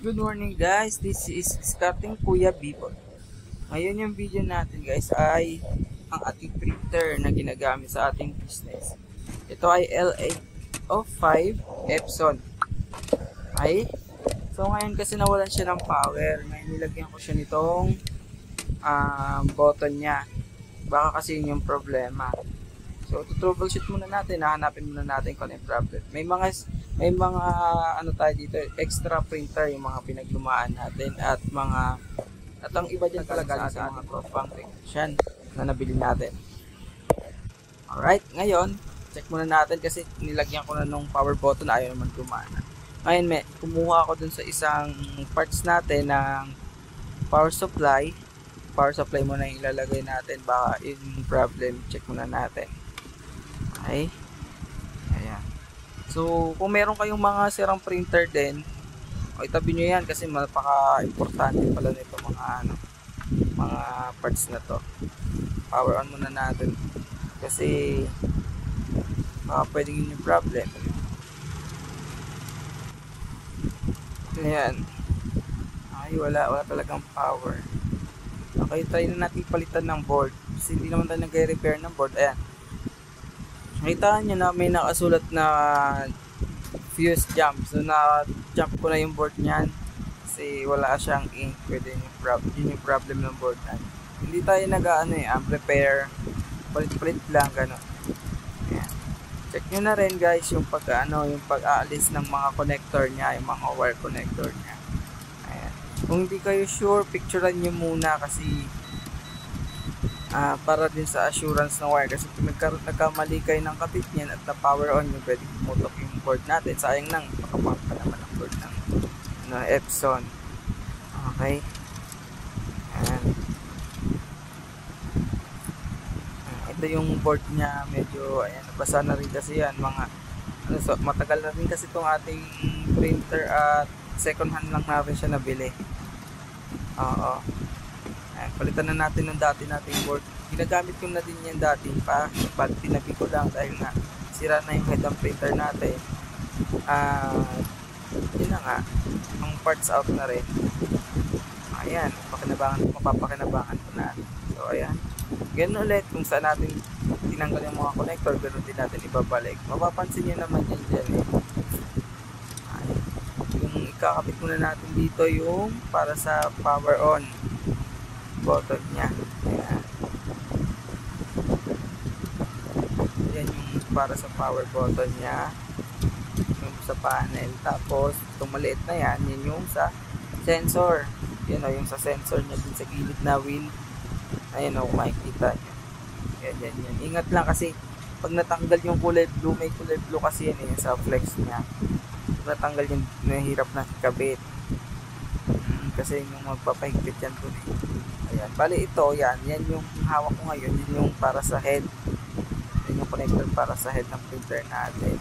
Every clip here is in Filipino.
Good morning guys, this is Discarding Kuya Bibot. Ngayon yung video natin guys ay ang ating printer na ginagamit sa ating business. Ito ay L805 Epson. Ay, so ngayon kasi nawalan siya ng power. Ngayon nilagyan ko siya nitong button niya. Baka kasi yun yung problema. So, troubleshoot muna natin, hahanapin muna natin kung ano yung problem. May mga ano tayo dito, extra printer yung mga pinaglumaan natin at ang iba dyan talaga sa mga propang technician na nabili natin. Alright, ngayon, check muna natin kasi nilagyan ko na nung power button, ayaw naman gumana. Ngayon, kumuha ako dun sa isang parts natin ng power supply. Power supply muna yung ilalagay natin, baka yung problem, check muna natin. Okay. Ayan. So, kung meron kayong mga sirang printer din, itabi nyo yan kasi napaka-importante pala nito mga parts na to. Power on muna natin kasi pwedeng yun yung problem. Ayan. Ay, wala talagang power. Okay, try na natin palitan ng board kasi hindi naman tayo nag-repair ng board. Ayan. Nakita nyo na may nakasulat na fuse jump. So na-jump ko na yung board niyan kasi wala siyang ink. Pwede yun yung problem ng board na. Hindi tayo repair. Palit-palit lang gano'n. Ayan. Check nyo na rin guys yung pag-aalis ng mga connector niya, yung mga wire connector niya. Ayan. Kung hindi kayo sure, picturean nyo muna kasi para din sa assurance ng wire kasi kung nagkamali kayo ng kapit niyan at na power on nyo, pwede pumutok yung board natin. Sayang lang, makapamp pa naman ang board ng Epson. Okay. Ayan. Ito yung board niya, medyo nabasa na rin kasi yan matagal na rin kasi itong ating printer at second hand lang natin siya nabili. Oo. Ayan, palitan na natin ng dati nating board. Ginagamit ko na din yan dati pa. Tinabi ko lang dahil nga sira na yung head ng printer natin. Yun na nga. Ang parts out na rin. Ayan, mapapakinabangan ko na. So ayan. Ganun ulit kung saan natin tinanggal yung mga connector, ganun din natin ibabalik. Mapapansin nyo naman yan dyan eh. Ayan. Yung ikakabit muna natin dito yung para sa power on button niya. Ayan. Yan yung para sa power button niya. Yung sa panel. Tapos, itong maliit na yan yung sa sensor. Yan o, yung sa sensor niya din sa gilid na wheel. Ayan o, makikita nyo. Yan. Ingat lang kasi pag natanggal yung kulay blue, may kulay blue kasi yan sa flex niya. Pag natanggal yung nahirap na kabit. Kasi yung magpapahigpit yan dun eh. Ayan, bali ito, yan yung hawak ko ngayon, yun yung para sa head. Yan yung connector para sa head ng printer natin.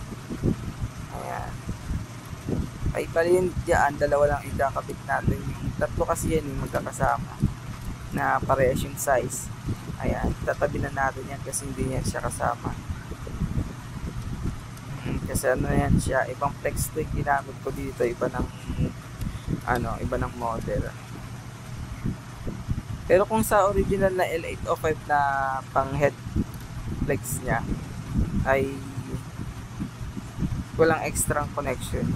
Ayan. Ay, bali yun dyan, dalawa lang ikakabit natin. Yung tatlo kasi yan yung magkakasama na parehas yung size. Ayan, tatabi na natin yan kasi hindi yan siya kasama. Kasi yan siya, ibang flex to yung ginamit ko dito, iba ng model. Pero kung sa original na L805 na pang head flex niya ay walang extra connection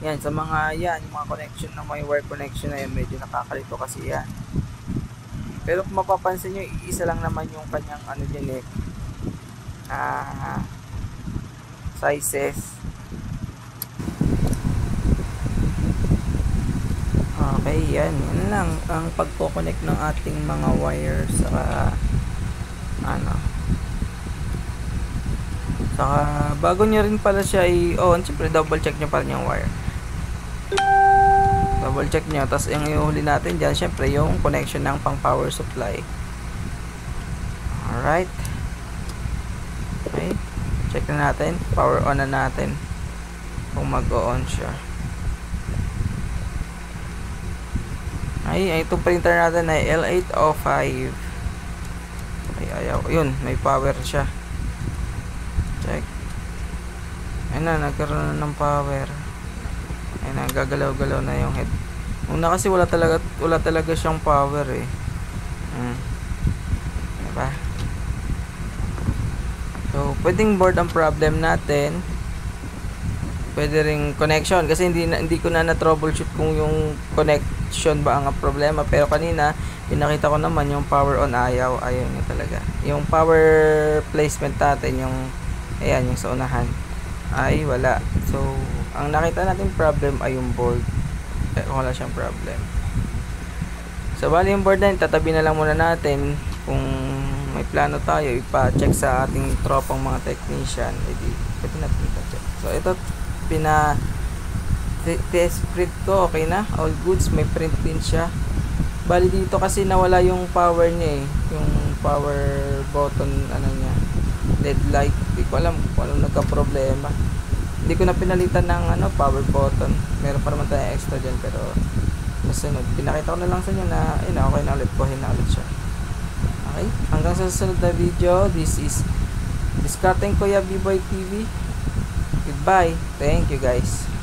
yan sa mga yung mga connection na may wire connection na yan, medyo nakakalito kasi yan. Pero kung mapapansin nyo, isa lang naman yung kanyang dyan sizes. Okay, yan lang ang pagko-connect ng ating mga wires saka bago nyo rin pala siya on, siyempre double check nyo pa rin yung wire. Double check nyo, tapos yung ihuli natin dyan, siyempre yung connection ng pang power supply. Alright. Okay, check na natin, power on na natin kung mag-on siya. Ay, itong printer natin ay L805. Ay, ayaw. Yun, may power siya. Check. Ayun na, nagkaroon na ng power. nagagalaw-galaw na yung head. Una kasi wala talaga siyang power eh. Diba? So, pwedeng board ang problem natin. Pwede ring connection kasi hindi ko na troubleshoot kung yung connection ba ang problema, pero kanina pinakita ko naman yung power on ayaw niya talaga. Yung power placement natin, yung ayan, yung sa unahan ay wala. So, ang nakita natin problem ay yung board. Wala siyang problem. So, bali yung board na yun, tatabi na lang muna natin. Kung may plano tayo ipa-check sa ating tropang mga technician, edi pwede natin ipa-check. So, ito test print ko, okay na, all goods, may print din siya. Bali dito kasi nawala yung power niya eh, yung power button niya, LED light. Hindi ko alam kung anong nagka-problema. Hindi ko na pinalitan ng power button. Meron pa naman tayong extra dyan, pero nasunod, pinakita ko na lang sa inyo na okay na ulit, buhay na ulit siya. Okay, hanggang sa susunod na video. This is Discarding Kuya B-Boy TV. Goodbye. Thank you guys.